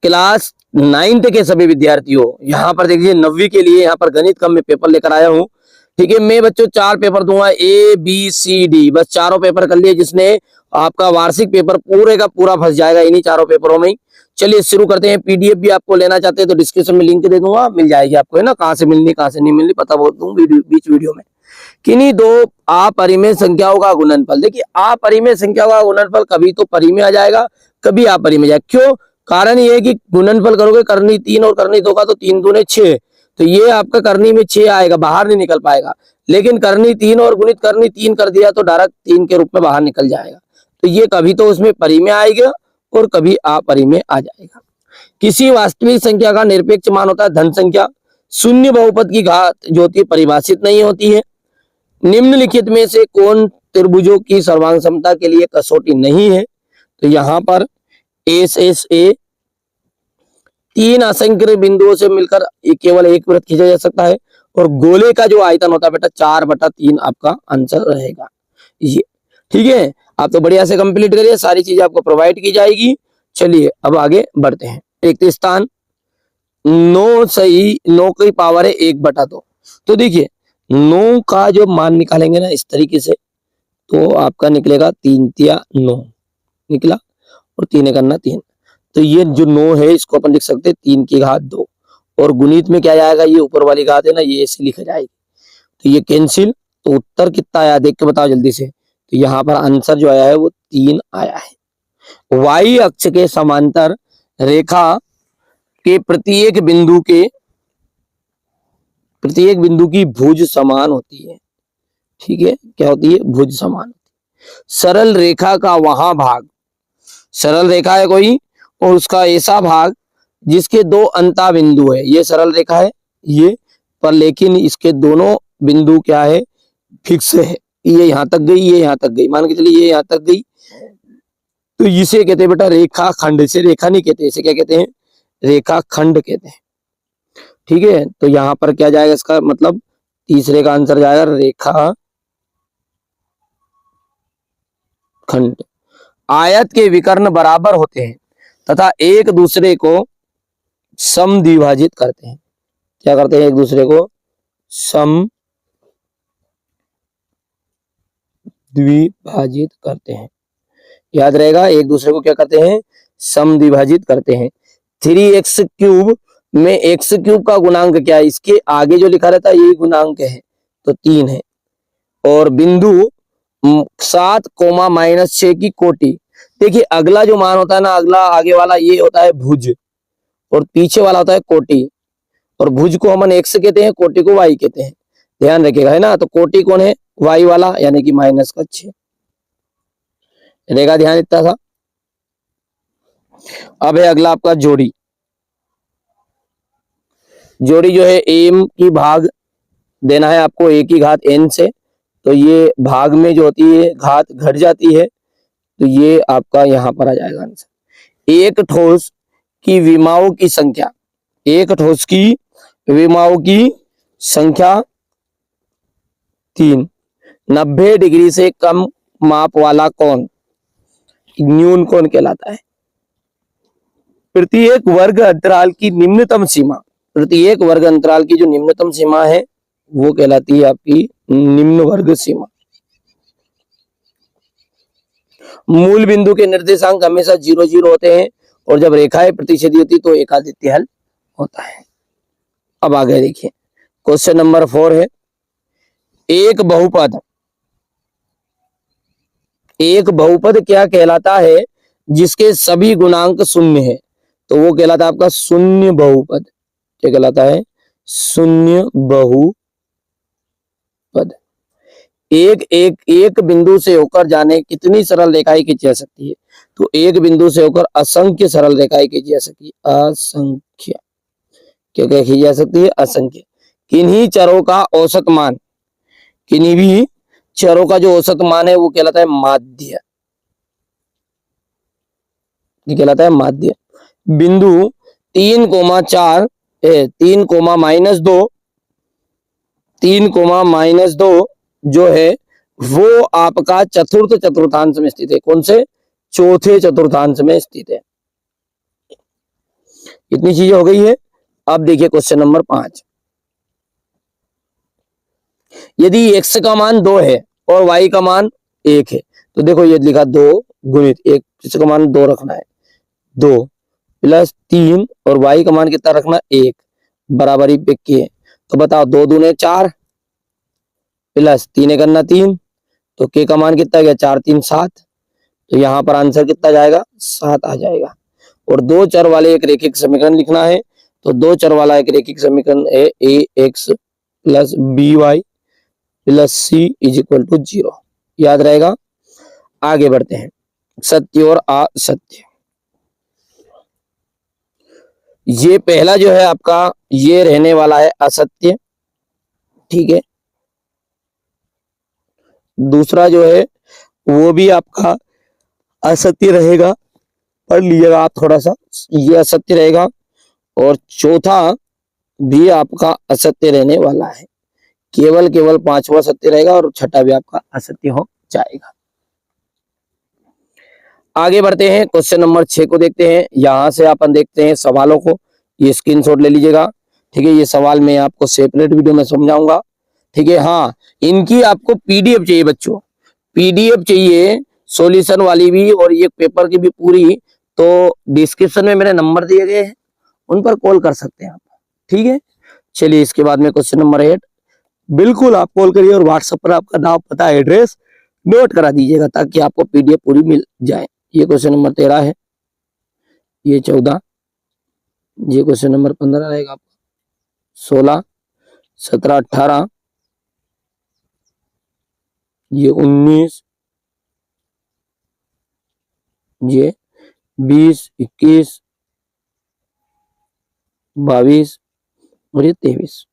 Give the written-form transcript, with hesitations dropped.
Class 9th के सभी विद्यार्थियों, यहाँ पर देखिए 9वीं के लिए यहाँ पर गणित का मैं पेपर लेकर आया हूँ। ठीक है, मैं बच्चों 4 पेपर दूंगा, ABCD, बस चारों पेपर कर लिए, जिसने आपका वार्षिक पेपर पूरे का पूरा फंस जाएगा इन्हीं चारों पेपरों में ही। चलिए शुरू करते हैं। PDF भी आपको लेना चाहते हैं तो डिस्क्रिप्शन में लिंक दे दूंगा, मिल जाएगी आपको, है ना। कहाँ से मिलनी कहाँ से नहीं मिलनी पता बोल दूं बीच वीडियो में। किन्हीं दो अपरिमेय संख्याओं का गुणनफल, देखिए अपरिमेय संख्याओं का गुणनफल कभी तो परिमेय आ जाएगा, कभी अपरिमेय जाएगा। क्यों? कारण ये है कि गुणनफल करोगे करनी 3 और करनी 2 का, तो 3 दूने 6, तो ये आपका करनी में 6 आएगा, बाहर नहीं निकल पाएगा। लेकिन करनी 3 और गुणित करनी 3 कर दिया तो डायरेक्ट 3 के रूप में बाहर निकल जाएगा। तो ये कभी तो उसमें परिमेय आएगा और कभी अपरिमेय आ जाएगा। किसी वास्तविक संख्या का निरपेक्ष मान होता है धन संख्या। शून्य बहुपद की घात जो होती है परिभाषित नहीं होती है। निम्नलिखित में से कौन त्रिभुजों की सर्वांग समता के लिए कसौटी नहीं है? तो यहाँ पर SSA 3 असंख्य बिंदुओं से मिलकर केवल एक वृत्त खींचा जा सकता है, और गोले का जो आयतन होता है बेटा 4/3 आपका आंसर रहेगा ये। ठीक है, आप तो बढ़िया से कंप्लीट करिए, सारी चीजें आपको प्रोवाइड की जाएगी। चलिए अब आगे बढ़ते हैं। एक स्थान 9 सही 9 की पावर है 1/2। तो देखिए 9 का जो मान निकालेंगे ना इस तरीके से, तो आपका निकलेगा 3 तिया 9 निकला, और 3 करना 3। तो ये जो 9 है इसको अपन लिख सकते हैं 3 की घात 2, और गुणित में क्या जाएगा, ये ऊपर वाली घात है ना, ये ऐसे लिखा जाएगी, तो ये कैंसिल। तो उत्तर कितना आया देख के बताओ जल्दी से। तो यहाँ पर आंसर जो आया है वो 3 आया है। वाई अक्ष के समांतर रेखा के प्रत्येक बिंदु की भुज समान होती है। ठीक है, क्या होती है? भुज समान होती है। सरल रेखा का वहां भाग, सरल रेखा है कोई और उसका ऐसा भाग जिसके 2 अंता बिंदु है, ये सरल रेखा है ये, पर लेकिन इसके दोनों बिंदु क्या है? फिक्स है। ये यहां तक गई, ये यहां तक गई, मान के चलिए ये यहां तक गई, तो इसे कहते हैं बेटा रेखा खंड। इसे रेखा नहीं कहते, इसे क्या कहते हैं? रेखा खंड कहते हैं। ठीक है, तो यहां पर क्या जाएगा इसका मतलब, तीसरे का आंसर जाएगा रेखा खंड। आयत के विकर्ण बराबर होते हैं तथा एक दूसरे को समद्विभाजित करते हैं। क्या करते हैं? एक दूसरे को समद्विभाजित करते हैं। याद रहेगा, एक दूसरे को क्या करते हैं? समद्विभाजित करते हैं। 3x³ में x³ का गुणांक क्या है? इसके आगे जो लिखा रहता है यही गुणांक है, तो 3 है। और बिंदु 7, -6 की कोटि। देखिए अगला जो मान होता है ना, अगला आगे वाला ये होता है भुज, और पीछे वाला होता है कोटि। और भुज को हम x कहते हैं, कोटि को y कहते हैं, ध्यान रखिएगा, है ना। तो कोटि कौन है? y वाला, यानी कि -6 रहेगा, ध्यान इतना था। अब है अगला आपका जोड़ी। जोड़ी जो है m की भाग देना है आपको a की घात n से, तो ये भाग में जो होती है घात घट जाती है, तो ये आपका यहां पर आ जाएगा आंसर। एक ठोस की विमाओं की संख्या, एक ठोस की विमाओं की संख्या 3। 90 डिग्री से कम माप वाला कोण न्यून कोण कहलाता है। प्रत्येक वर्ग अंतराल की निम्नतम सीमा, प्रत्येक वर्ग अंतराल की जो निम्नतम सीमा है वो कहलाती है आपकी निम्न वर्ग सीमा। मूल बिंदु के निर्देशांक हमेशा 0 0 होते हैं, और जब रेखाएं प्रतिच्छेदी होती तो एकादित्य हल होता है। अब आगे देखिए, क्वेश्चन नंबर 4 है, एक बहुपद क्या कहलाता है जिसके सभी गुणांक शून्य है? तो वो कहलाता है आपका शून्य बहुपद। क्या कहलाता है? शून्य बहुपद। एक बिंदु से होकर जाने कितनी सरल रेखाएं खींची जा सकती है? तो एक बिंदु से होकर असंख्य सरल रेखाएं खींची जा सकती है, असंख्य। क्या क्या खींची जा सकती है? असंख्य। किन्हीं चरों का औसत मान, किन्हीं भी चरों का जो औसत मान है वो कहलाता है माध्य। ये कहलाता है माध्य। बिंदु 3,4 3,-2 3,-2 जो है वो आपका चतुर्थ चतुर्थांश में स्थित है। कौन से? चौथे चतुर्थांश में स्थित है। इतनी चीजें हो गई है। अब देखिए क्वेश्चन नंबर 5, यदि x का मान 2 है और y का मान 1 है, तो देखो ये लिखा 2 गुणित x का मान 2 रखना है, 2 प्लस 3 और y का मान कितना रखना, 1 बराबरी पे के। तो बताओ 2 दूने 4 प्लस 3 करना 3, तो के का मान कितना गया, 4 3 7। तो यहाँ पर आंसर कितना जाएगा, 7 आ जाएगा। और दो चर वाले एक रेखिक समीकरण लिखना है, तो दो चर वाला एक रेखिक समीकरण है a x plus b y plus c is equal to 0, याद रहेगा। आगे बढ़ते हैं, सत्य और असत्य। ये पहला जो है आपका ये रहने वाला है असत्य, ठीक है। दूसरा जो है वो भी आपका असत्य रहेगा, पढ़ लीजिएगा आप थोड़ा सा, ये असत्य रहेगा। और चौथा भी आपका असत्य रहने वाला है, केवल पांचवा सत्य रहेगा और छठा भी आपका असत्य हो जाएगा। आगे बढ़ते हैं, क्वेश्चन नंबर 6 को देखते हैं। यहां से अपन देखते हैं सवालों को, ये स्क्रीनशॉट ले लीजिएगा, ठीक है। ये सवाल मैं आपको सेपरेट वीडियो में समझाऊंगा, ठीक है। हाँ, इनकी आपको पीडीएफ चाहिए बच्चों, पीडीएफ चाहिए सॉल्यूशन वाली भी और ये पेपर की भी पूरी, तो डिस्क्रिप्शन में मेरे नंबर दिए गए हैं, उन पर कॉल कर सकते हैं आप, ठीक है। चलिए इसके बाद में क्वेश्चन नंबर 8, बिल्कुल आप कॉल करिए और व्हाट्सएप पर आपका नाम पता एड्रेस नोट करा दीजिएगा ताकि आपको पीडीएफ पूरी मिल जाए। ये क्वेश्चन नंबर 13 है, ये 14, ये क्वेश्चन नंबर 15 रहेगा, 16 17 18, ये 19, ये 20 21 22 और ये 23।